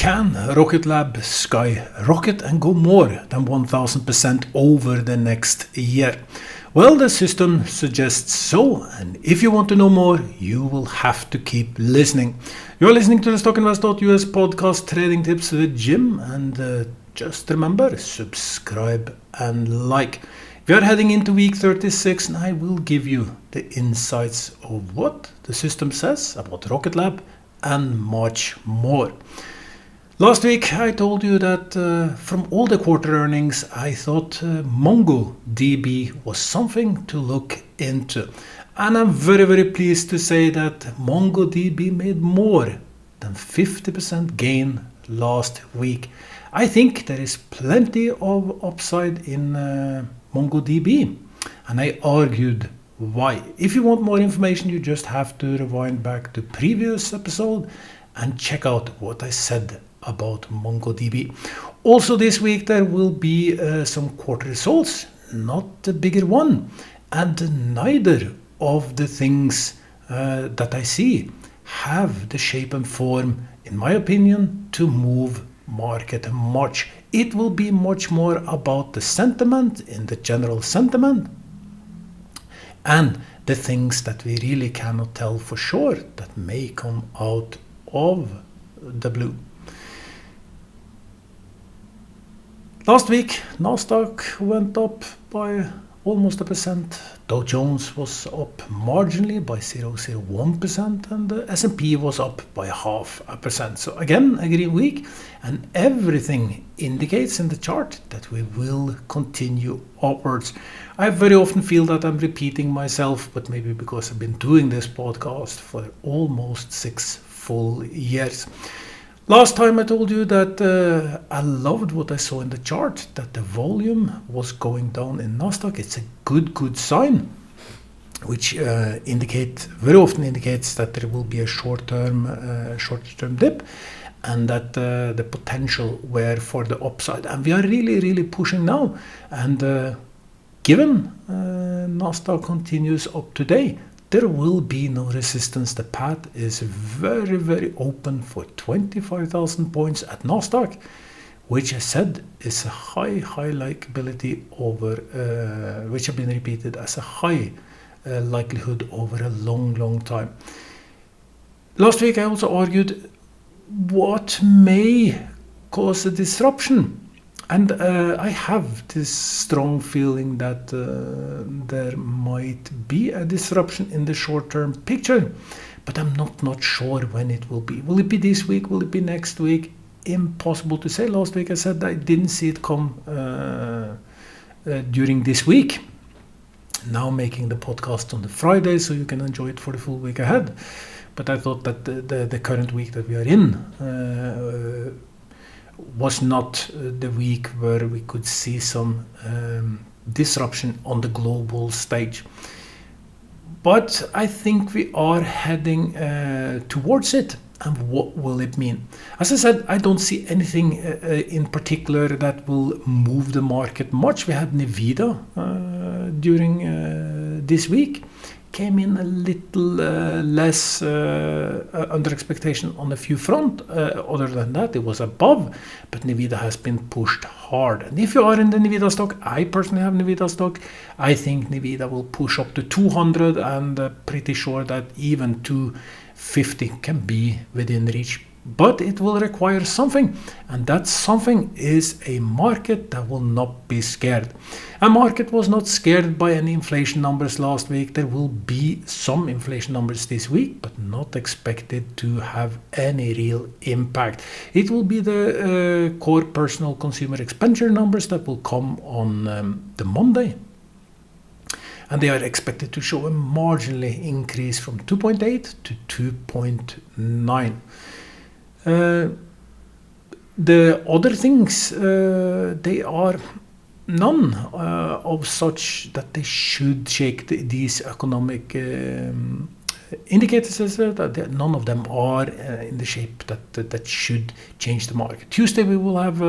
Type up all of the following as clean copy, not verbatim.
Can Rocket Lab skyrocket and go more than 1000% over the next year? Well, the system suggests so, and if you want to know more, you will have to keep listening. You're listening to the StockInvest.us podcast, Trading Tips with Jim, and just remember, subscribe and like. We are heading into week 36, and I will give you the insights of what the system says about Rocket Lab and much more. Last week I told you that from all the quarter earnings I thought MongoDB was something to look into. And I'm very pleased to say that MongoDB made more than 50% gain last week. I think there is plenty of upside in MongoDB, and I argued why. If you want more information, you just have to rewind back to previous episode and check out what I said about MongoDB. Also this week there will be some quarter results, not the bigger one, and neither of the things that I see have the shape and form, in my opinion, to move market much. It will be much more about the sentiment, in the general sentiment, and the things that we really cannot tell for sure that may come out of the blue. Last week, Nasdaq went up by almost 1%. Dow Jones was up marginally by 0.01%, and the S&P was up by 0.5%. So again, a green week, and everything indicates in the chart that we will continue upwards. I very often feel that I'm repeating myself, but maybe because I've been doing this podcast for almost 6 full years. Last time I told you that I loved what I saw in the chart, that the volume was going down in Nasdaq. It's a good sign, which very often indicates that there will be a short-term dip, and that the potential were for the upside. And we are really pushing now. And given Nasdaq continues up today, there will be no resistance. The path is very open for 25,000 points at Nasdaq, which I said is a high likability over, which have been repeated as a high likelihood over a long time. Last week I also argued what may cause a disruption. And I have this strong feeling that there might be a disruption in the short-term picture, but I'm not sure when it will be. Will it be this week? Will it be next week? Impossible to say. Last week I said I didn't see it come during this week. Now making the podcast on the Friday, so you can enjoy it for the full week ahead. But I thought that the current week that we are in was not the week where we could see some disruption on the global stage. But I think we are heading towards it. And what will it mean? As I said, I don't see anything in particular that will move the market much. We had Nvidia during this week. Came in a little less under expectation on a few front. Other than that, it was above, but Nvidia has been pushed hard. And if you are in the Nvidia stock, I personally have Nvidia stock, I think Nvidia will push up to 200, and pretty sure that even 250 can be within reach. But it will require something, and that something is a market that will not be scared. A market was not scared by any inflation numbers last week. There will be some inflation numbers this week, but not expected to have any real impact. It will be the core personal consumer expenditure numbers that will come on the Monday. And they are expected to show a marginally increase from 2.8 to 2.9. The other things, they are none of such that they should shake these economic indicators. That none of them are in the shape that should change the market. Tuesday we will have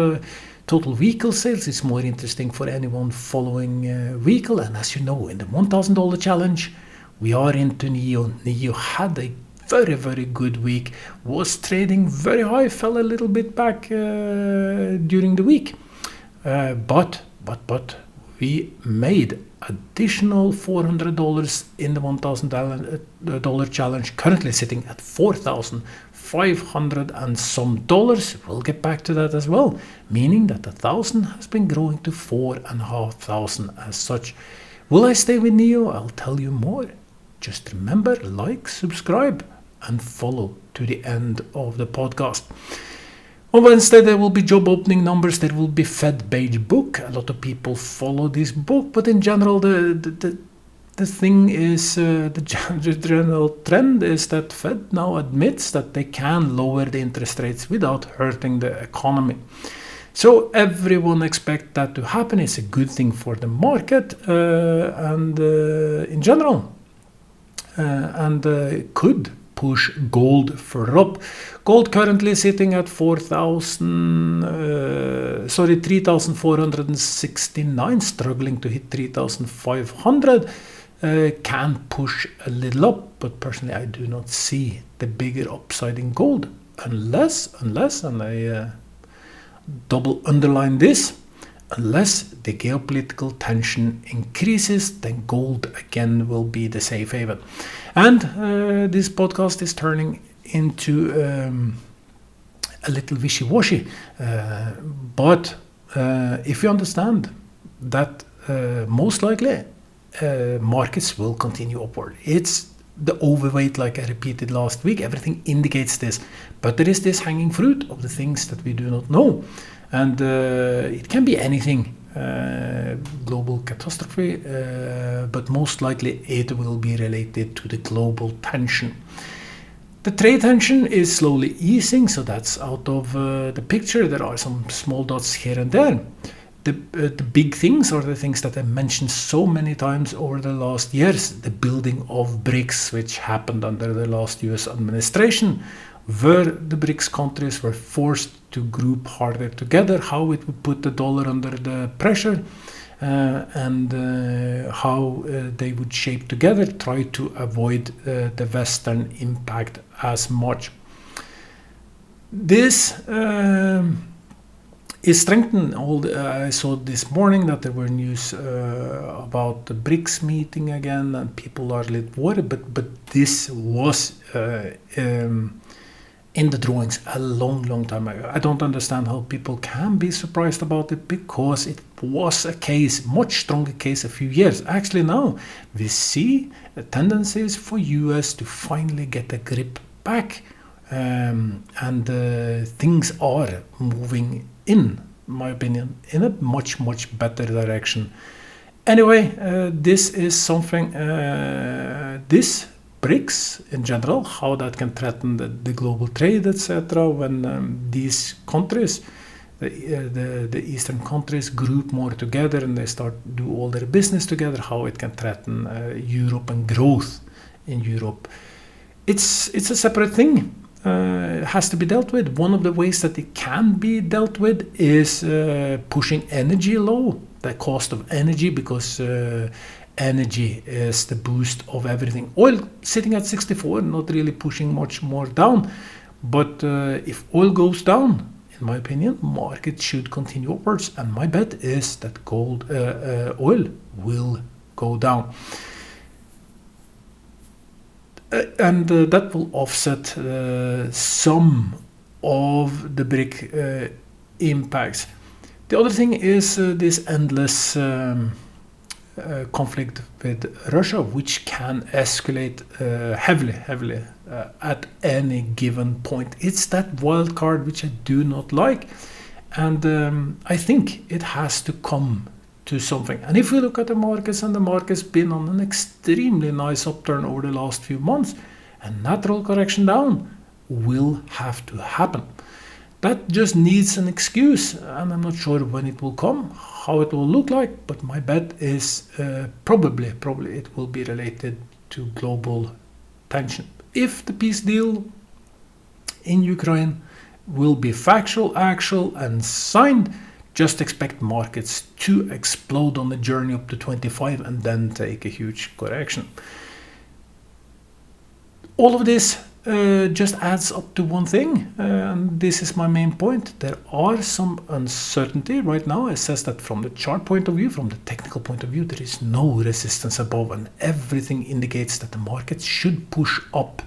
total vehicle sales. It's more interesting for anyone following vehicle. And as you know, in the $1,000 challenge, we are into NIO. NIO had a very good week, was trading very high, fell a little bit back during the week. But we made additional $400 in the $1,000 challenge, currently sitting at $4,500 and some dollars. We'll get back to that as well, meaning that 1,000 has been growing to 4,500 as such. Will I stay with NIO? I'll tell you more. Just remember, like, subscribe, and follow to the end of the podcast. On Wednesday, there will be job opening numbers. There will be Fed beige book. A lot of people follow this book, but in general, the thing is, the general trend is that Fed now admits that they can lower the interest rates without hurting the economy. So everyone expects that to happen. It's a good thing for the market and in general, and could push gold further up. Gold currently sitting at 3,469, struggling to hit 3,500. Can push a little up, but personally I do not see the bigger upside in gold unless, and I double underline this, unless the geopolitical tension increases, then gold again will be the safe haven. And this podcast is turning into a little wishy-washy, but if you understand that most likely markets will continue upward. It's the overweight, like I repeated last week. Everything indicates this, but there is this hanging fruit of the things that we do not know, and it can be anything, global catastrophe, but most likely it will be related to the global tension. The trade tension is slowly easing, so that's out of the picture. There are some small dots here and there. The big things are the things that I mentioned so many times over the last years. The building of BRICS, which happened under the last US administration, where the BRICS countries were forced to group harder together, how it would put the dollar under the pressure, and how they would shape together, try to avoid the Western impact as much. This is strengthened. I saw this morning that there were news about the BRICS meeting again, and people are a little worried, but this was in the drawings a long time ago. I don't understand how people can be surprised about it, because it was a case, much stronger case a few years. Actually now we see tendencies for US to finally get a grip back, and things are moving, in my opinion, in a much better direction. Anyway, this is something, this BRICS in general, how that can threaten the global trade, etc. When these countries, the Eastern countries, group more together and they start do all their business together, how it can threaten Europe and growth in Europe. It's a separate thing. Has to be dealt with. One of the ways that it can be dealt with is pushing energy low, the cost of energy, because energy is the boost of everything. Oil sitting at 64, not really pushing much more down, but if oil goes down, in my opinion, market should continue upwards, and my bet is that oil will go down. And that will offset some of the BRIC impacts. The other thing is this endless conflict with Russia, which can escalate heavily at any given point. It's that wild card which I do not like, and I think it has to come to something. And if we look at the markets, and the market's been on an extremely nice upturn over the last few months, a natural correction down will have to happen. That just needs an excuse, and I'm not sure when it will come, how it will look like, but my bet is probably it will be related to global tension. If the peace deal in Ukraine will be factual, actual, and signed, just expect markets to explode on the journey up to 25 and then take a huge correction. All of this just adds up to one thing, and this is my main point. There are some uncertainty right now. It says that from the chart point of view, from the technical point of view, there is no resistance above, and everything indicates that the market should push up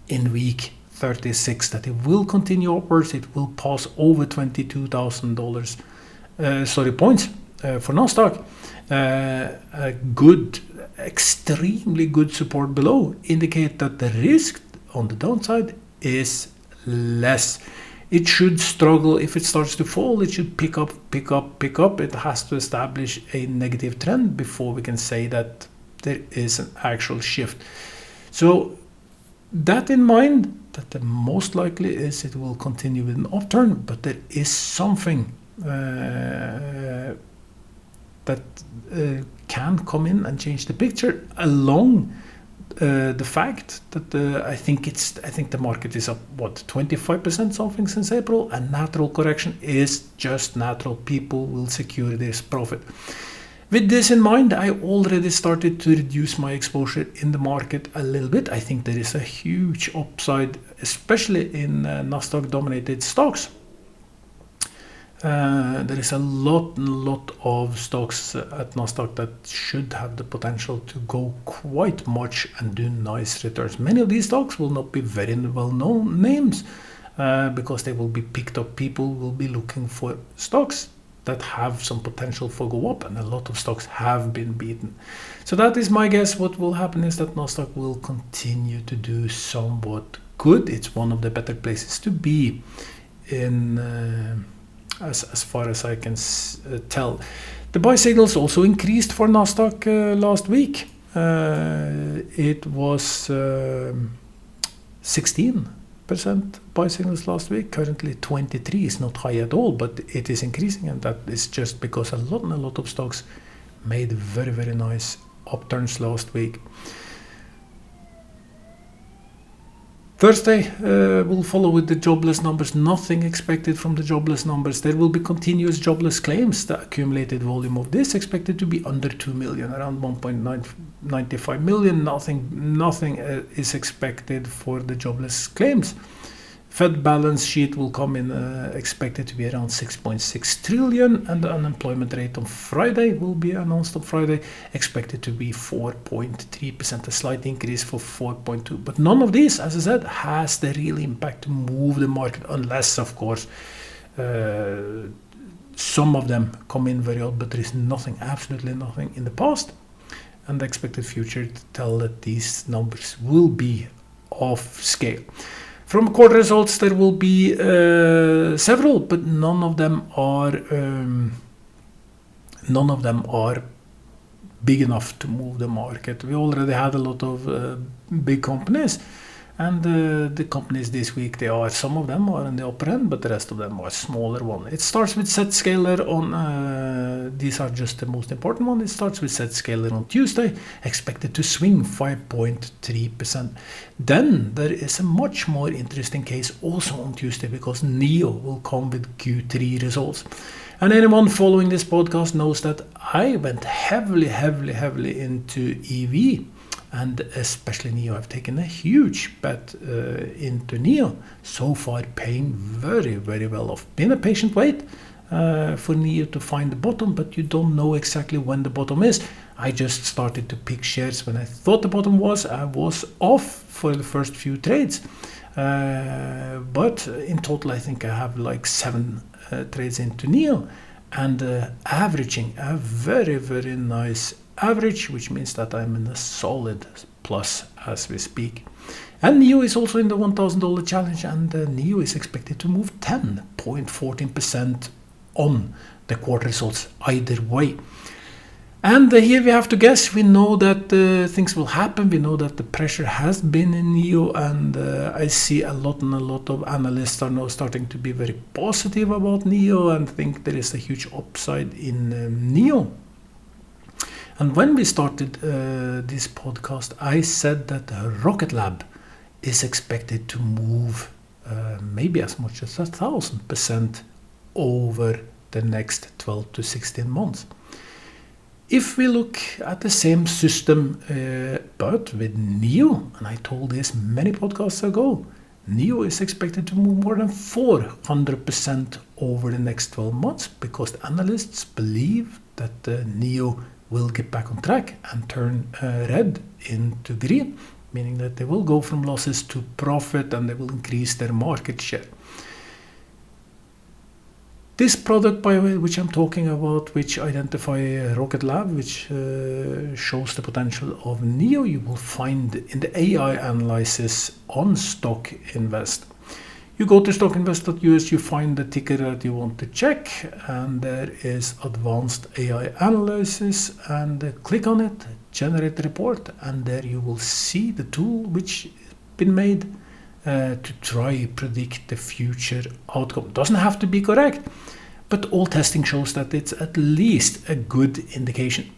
in week 36, that it will continue upwards. It will pass over $22,000 points for Nasdaq. A good, extremely good support below indicate that the risk on the downside is less. It should struggle. If it starts to fall, it should pick up. It has to establish a negative trend before we can say that there is an actual shift. So that in mind, that the most likely is it will continue with an upturn, but there is something that can come in and change the picture along the fact that I think the market is up 25% something since April. A natural correction is just natural. People will secure this profit. With this in mind, I already started to reduce my exposure in the market a little bit. I think there is a huge upside, especially in Nasdaq dominated stocks. There is a lot of stocks at Nasdaq that should have the potential to go quite much and do nice returns. Many of these stocks will not be very well-known names because they will be picked up. People will be looking for stocks that have some potential for go up, and a lot of stocks have been beaten. So that is my guess. What will happen is that Nasdaq will continue to do somewhat good. It's one of the better places to be in. As far as I can tell. The buy signals also increased for Nasdaq last week. It was 16% buy signals last week. Currently 23 is not high at all, but it is increasing, and that is just because a lot of stocks made very nice upturns last week. Thursday will follow with the jobless numbers. Nothing expected from the jobless numbers. There will be continuous jobless claims. The accumulated volume of this expected to be under 2 million, around 1.95 million. Nothing is expected for the jobless claims. Fed balance sheet will come in expected to be around 6.6 trillion, and the unemployment rate on Friday will be announced on Friday, expected to be 4.3%, a slight increase for 4.2. But none of these, as I said, has the real impact to move the market, unless, of course, some of them come in very odd, but there is nothing, absolutely nothing in the past, and the expected future to tell that these numbers will be off scale. From quarter results, there will be several, but none of them are big enough to move the market. We already had a lot of big companies, and the companies this week, some of them are in the upper end, but the rest of them are smaller ones. It starts with Zscaler on, these are just the most important one. It starts with Zscaler on Tuesday, expected to swing 5.3%. Then there is a much more interesting case also on Tuesday, because NIO will come with Q3 results. And anyone following this podcast knows that I went heavily into EV. And especially NIO, I've taken a huge bet into NIO. So far, paying very well off. Been a patient wait for NIO to find the bottom, but you don't know exactly when the bottom is. I just started to pick shares when I thought the bottom was. I was off for the first few trades. But in total, I think I have like 7 trades into NIO, and averaging a very nice average, which means that I'm in a solid plus as we speak. And NIO is also in the $1,000 challenge, and NIO is expected to move 10.14% on the quarter results either way. And here we have to guess. We know that things will happen. We know that the pressure has been in NIO, and I see a lot of analysts are now starting to be very positive about NIO and think there is a huge upside in NIO. And when we started this podcast, I said that Rocket Lab is expected to move maybe as much as 1,000% over the next 12 to 16 months. If we look at the same system, but with NIO, and I told this many podcasts ago, NIO is expected to move more than 400% over the next 12 months because the analysts believe that NIO will get back on track and turn red into green, meaning that they will go from losses to profit and they will increase their market share. This product, by the way, which I'm talking about, which identify Rocket Lab, which shows the potential of NIO, you will find in the AI analysis on StockInvest. You go to StockInvest.us, you find the ticker that you want to check, and there is advanced AI analysis, and click on it, generate the report, and there you will see the tool which has been made to try predict the future outcome. It doesn't have to be correct, but all testing shows that it's at least a good indication.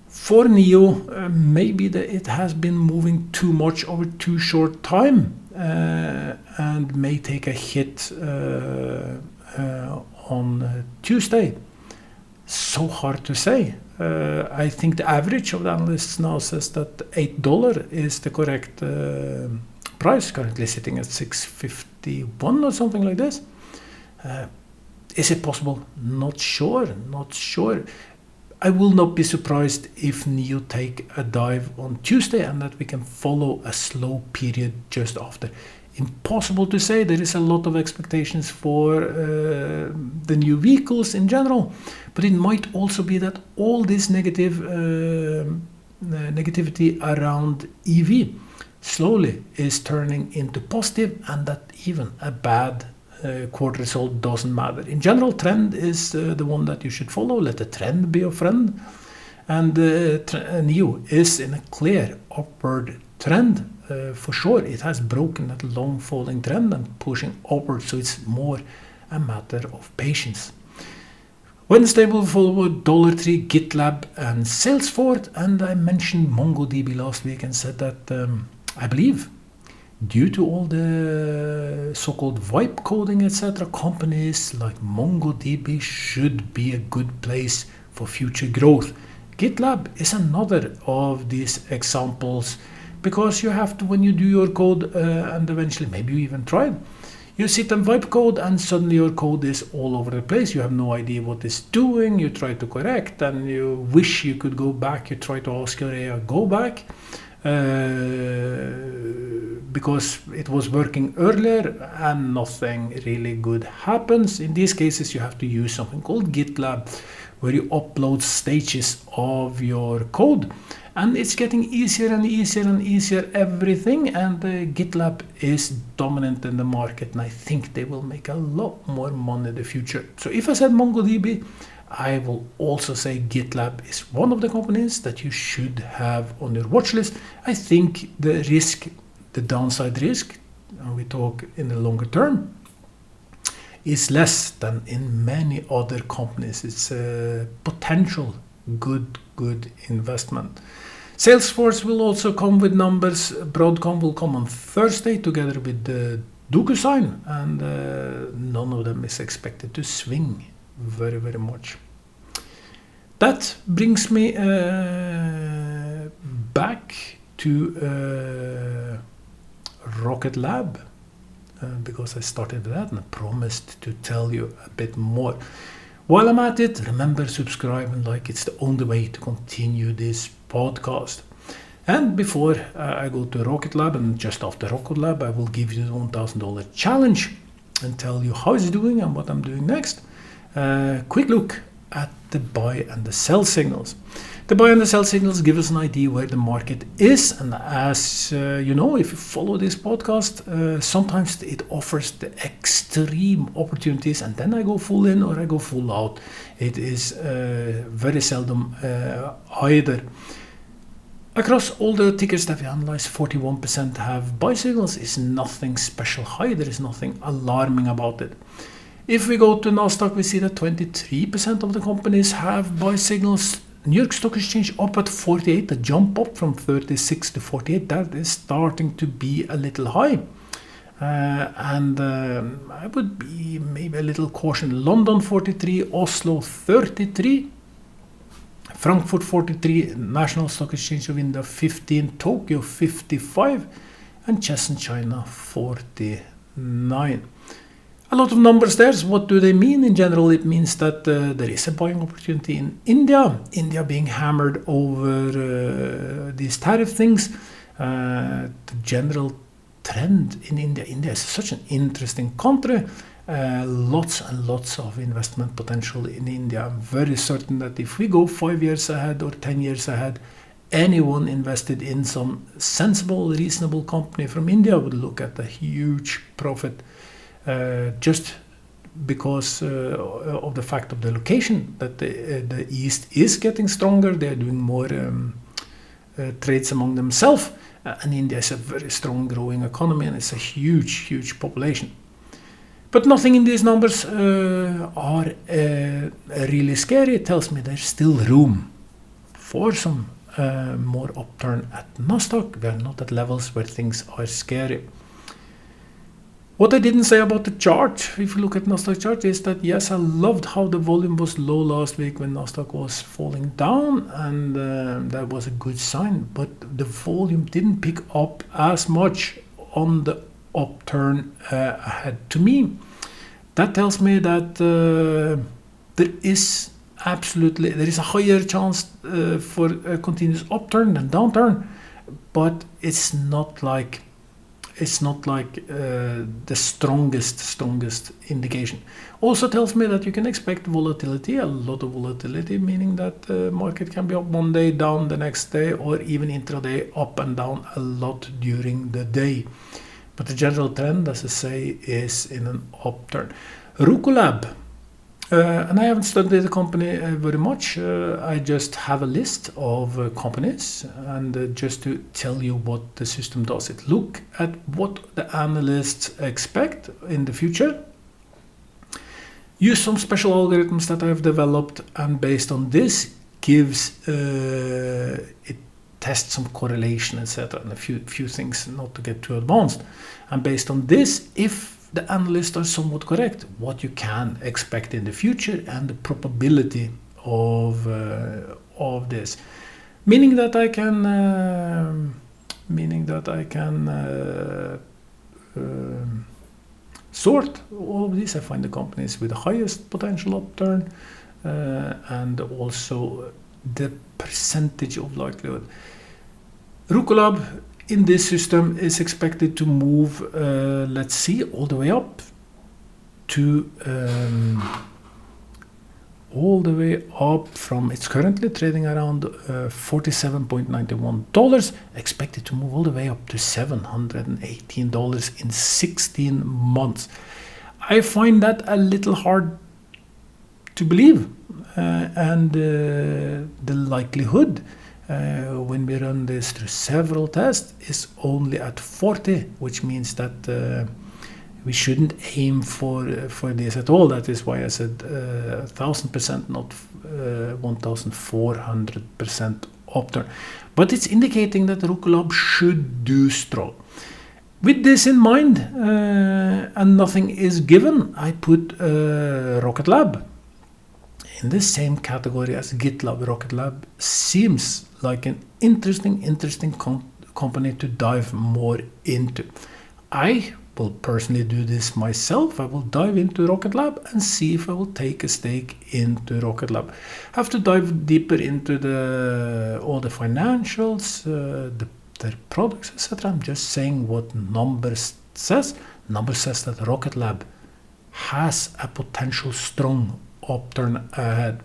For NIO, maybe that it has been moving too much over too short time and may take a hit on Tuesday. So hard to say. I think the average of the analysts now says that $8 is the correct price, currently sitting at 651 or something like this. Is it possible? Not sure. I will not be surprised if NIO take a dive on Tuesday and that we can follow a slow period just after. Impossible to say. There is a lot of expectations for the new vehicles in general, but it might also be that all this negativity around EV slowly is turning into positive, and that even a bad quarter result doesn't matter. In general, trend is the one that you should follow. Let the trend be your friend. And NIO is in a clear upward trend. For sure, it has broken that long falling trend and pushing upward, so it's more a matter of patience. Wednesday will follow $3, GitLab and Salesforce, and I mentioned MongoDB last week and said that I believe due to all the so-called vibe coding, etc., companies like MongoDB should be a good place for future growth. GitLab is another of these examples, because you have to, when you do your code and eventually maybe you even try it, you sit and vibe code and suddenly your code is all over the place. You have no idea what it's doing. You try to correct and you wish you could go back. You try to ask your AI, go back. Because it was working earlier and nothing really good happens. In these cases, you have to use something called GitLab, where you upload stages of your code, and it's getting easier and easier everything, and GitLab is dominant in the market, and I think they will make a lot more money in the future. So if I said MongoDB, I will also say GitLab is one of the companies that you should have on your watch list. I think the risk, the downside risk, we talk in the longer term, is less than in many other companies. It's a potential good investment. Salesforce will also come with numbers. Broadcom will come on Thursday together with the DocuSign, and none of them is expected to swing very much. That brings me back to Rocket Lab, because I started with that and I promised to tell you a bit more. While I'm at it, remember, subscribe and like. It's the only way to continue this podcast. And before I go to Rocket Lab, and just after Rocket Lab, I will give you the $1,000 challenge and tell you how it's doing and what I'm doing next. Quick look at the buy and the sell signals. The buy and the sell signals give us an idea where the market is, and as you know, if you follow this podcast, sometimes it offers the extreme opportunities, and then I go full in or I go full out. It is very seldom either. Across all the tickers that we analyze, 41% have buy signals. Is nothing special high. There is nothing alarming about it. If we go to Nasdaq, we see that 23% of the companies have buy signals. New York Stock Exchange up at 48, a jump up from 36 to 48. That is starting to be a little high. And I would be maybe a little caution. London 43, Oslo 33. Frankfurt 43, National Stock Exchange of India 15, Tokyo 55, and Shenzhen China 49. A lot of numbers there. So what do they mean? In general, it means that there is a buying opportunity in India. India being hammered over these tariff things. The general trend in India. India is such an interesting country. Lots and lots of investment potential in India. I'm very certain that if we go 5 years ahead or 10 years ahead, anyone invested in some sensible, reasonable company from India would look at a huge profit. Just because of the fact of the location, that the East is getting stronger, they're doing more trades among themselves, and India is a very strong growing economy and it's a huge population. But nothing in these numbers are really scary. It tells me there's still room for some more upturn at Nasdaq. We are not at levels where things are scary. What I didn't say about the chart, if you look at Nasdaq chart, is that yes, I loved how the volume was low last week when Nasdaq was falling down, and that was a good sign. But the volume didn't pick up as much on the upturn ahead. To me, that tells me that there is a higher chance for a continuous upturn than downturn, but it's not like the strongest indication. Also tells me that you can expect volatility, a lot of volatility, meaning that the market can be up one day, down the next day, or even intraday up and down a lot during the day. But the general trend, as I say, is in an upturn. Rucolab, and I haven't studied the company very much. I just have a list of companies, and just to tell you what the system does. It look at what the analysts expect in the future. Use some special algorithms that I have developed, and based on this gives it tests some correlation, etc., and a few things, not to get too advanced. And based on this, if the analysts are somewhat correct, what you can expect in the future and the probability of this, meaning that I can sort all of these. I find the companies with the highest potential upturn and also the percentage of likelihood. Rucolab in this system is expected to move, let's see, all the way up to from, it's currently trading around $47.91, expected to move all the way up to $718 in 16 months. I find that a little hard to believe, and the likelihood when we run this through several tests is only at 40, which means that we shouldn't aim for this at all. That is why I said 1,000%, not 1,400% upturn. But it's indicating that Rucolab should do strong. With this in mind, and nothing is given, I put Rocket Lab in the same category as GitLab. Rocket Lab seems like an interesting company to dive more into. I will personally do this myself. I will dive into Rocket Lab and see if I will take a stake into Rocket Lab. Have to dive deeper into all the financials, their products, etc. I'm just saying what numbers says. Numbers says that Rocket Lab has a potential strong upturn ahead.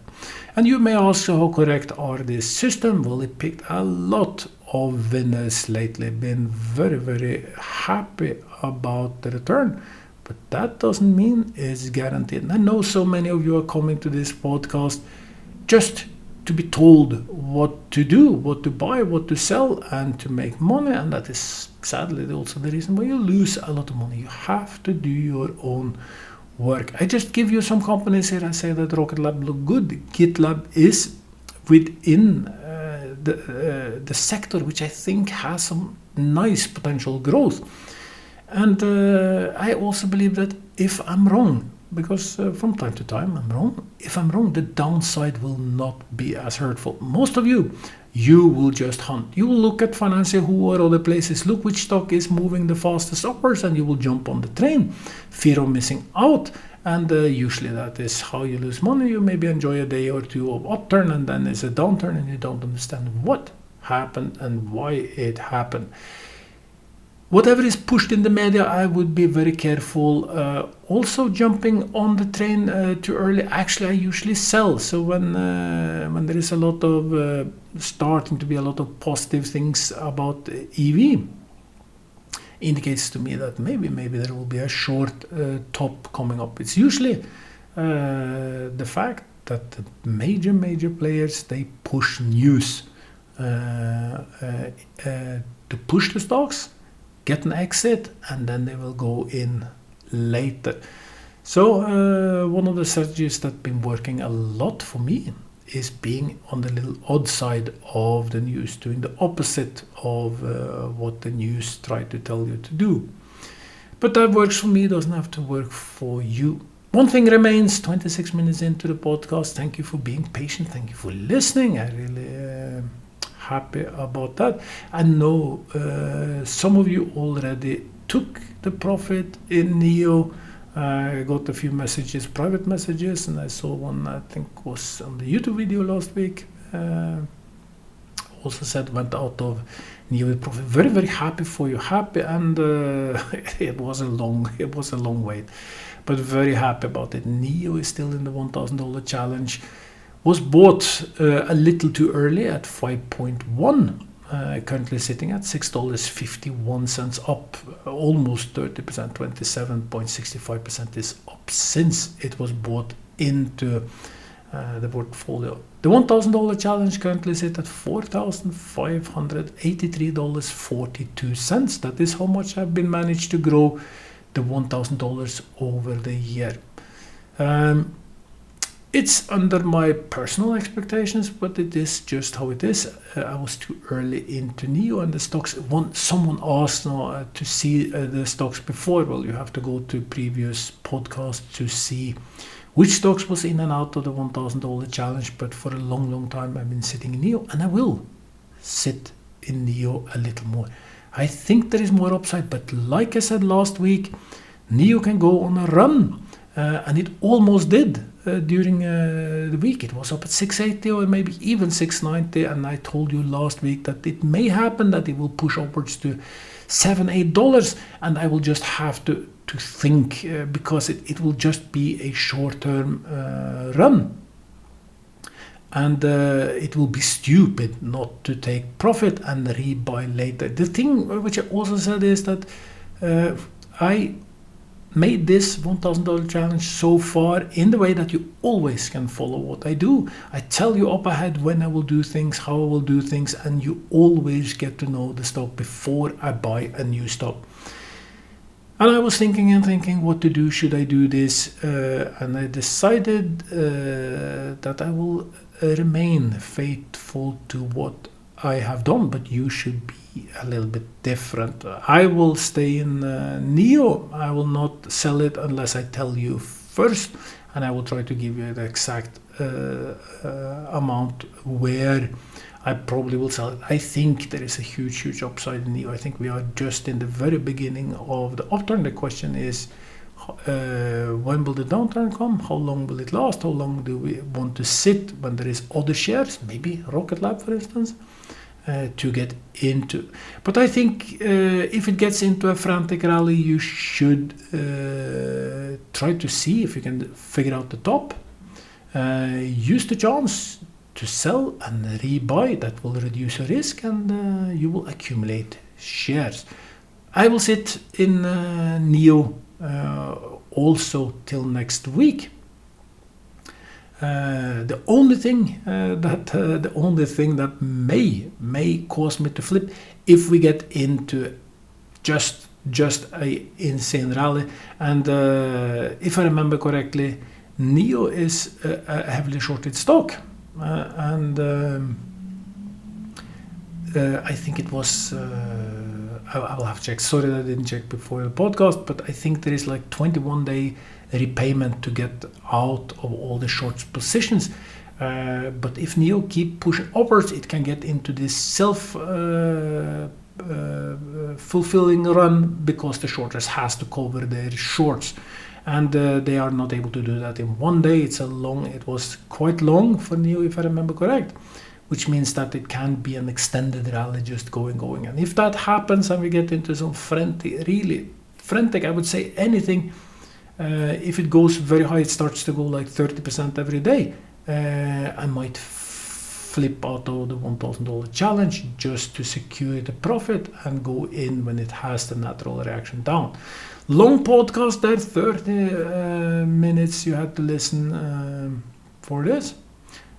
And you may ask, how correct are this system? Well, it picked a lot of winners lately, been very happy about the return, but that doesn't mean it's guaranteed. And I know so many of you are coming to this podcast just to be told what to do, what to buy, what to sell, and to make money, and that is sadly also the reason why you lose a lot of money. You have to do your own work. I just give you some companies here. I say that Rocket Lab look good. GitLab is within the sector, which I think has some nice potential growth. And I also believe that if I'm wrong, because from time to time I'm wrong. If I'm wrong, the downside will not be as hurtful. Most of you will just hunt. You will look at Financial Who or other places, look which stock is moving the fastest upwards, and you will jump on the train. Fear of missing out. And usually that is how you lose money. You maybe enjoy a day or two of upturn, and then it's a downturn, and you don't understand what happened and why it happened. Whatever is pushed in the media, I would be very careful. Also, jumping on the train too early. Actually, I usually sell. So when there is a lot of starting to be a lot of positive things about EV, indicates to me that maybe there will be a short top coming up. It's usually the fact that the major players, they push news to push the stocks, get an exit, and then they will go in later. So one of the strategies that's been working a lot for me is being on the little odd side of the news, doing the opposite of what the news try to tell you to do. But that works for me, doesn't have to work for you. One thing remains, 26 minutes into the podcast. Thank you for being patient. Thank you for listening. I really happy about that. I know some of you already took the profit in NIO. I got a few messages, private messages, and I saw one I think was on the YouTube video last week. Also said went out of NIO with profit. Very happy for you, happy, and it was a long wait, but very happy about it. NIO is still in the $1,000 challenge. Was bought a little too early at 5.1. Currently sitting at $6.51, up almost 30%, 27.65% is up since it was bought into the portfolio. The $1,000 challenge currently sits at $4,583.42. That is how much I've been managed to grow the $1,000 over the year. It's under my personal expectations, but it is just how it is. I was too early into NIO and the stocks. Someone asked to see the stocks before. Well, you have to go to previous podcasts to see which stocks was in and out of the $1,000 challenge. But for a long time, I've been sitting in NIO, and I will sit in NIO a little more. I think there is more upside, but like I said last week, NIO can go on a run, and it almost did. During the week, it was up at 680 or maybe even 690, and I told you last week that it may happen that it will push upwards to $7-8, and I will just have to think because it will just be a short-term run, and it will be stupid not to take profit and rebuy later. The thing which I also said is that I made this $1,000 challenge so far in the way that you always can follow what I do. I tell you up ahead when I will do things, how I will do things, and you always get to know the stock before I buy a new stock. And I was thinking what to do. Should I do this? And I decided that I will remain faithful to what I have done, but you should be a little bit different. I will stay in NIO. I will not sell it unless I tell you first, and I will try to give you the exact amount where I probably will sell it. I think there is a huge upside in NIO. I think we are just in the very beginning of the upturn. The question is, when will the downturn come? How long will it last? How long do we want to sit when there is other shares, maybe Rocket Lab for instance, to get into? But I think if it gets into a frantic rally, you should try to see if you can figure out the top. Use the chance to sell and rebuy. That will reduce your risk, and you will accumulate shares. I will sit in NIO also till next week. The only thing that may cause me to flip if we get into just a insane rally, and if I remember correctly, NIO is a heavily shorted stock, and I think it was I will have to check. Sorry that I didn't check before the podcast, but I think there is like 21-day repayment to get out of all the short positions. But if NIO keep pushing upwards, it can get into this fulfilling run, because the shorters has to cover their shorts, and they are not able to do that in one day. It was quite long for NIO, if I remember correct, which means that it can be an extended rally just going. And if that happens and we get into some really frantic, I would say anything, if it goes very high, it starts to go like 30% every day, I might flip out of the $1,000 challenge just to secure the profit and go in when it has the natural reaction down. Long podcast there, 30 minutes you had to listen for this.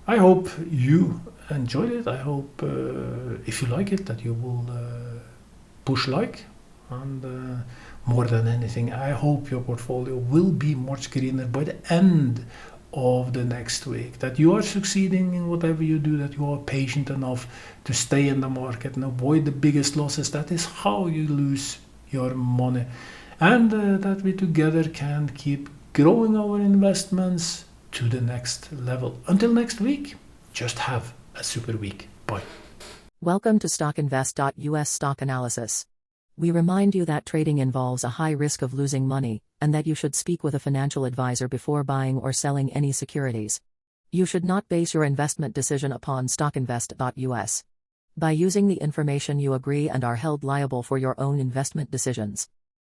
I hope you enjoyed it. I hope if you like it that you will push like, and more than anything, I hope your portfolio will be much greener by the end of the next week, that you are succeeding in whatever you do, that you are patient enough to stay in the market and avoid the biggest losses. That is how you lose your money, and that we together can keep growing our investments to the next level. Until next week, just have a super week. Bye. Welcome to StockInvest.us stock analysis. We remind you that trading involves a high risk of losing money, and that you should speak with a financial advisor before buying or selling any securities. You should not base your investment decision upon StockInvest.us. By using the information, you agree and are held liable for your own investment decisions.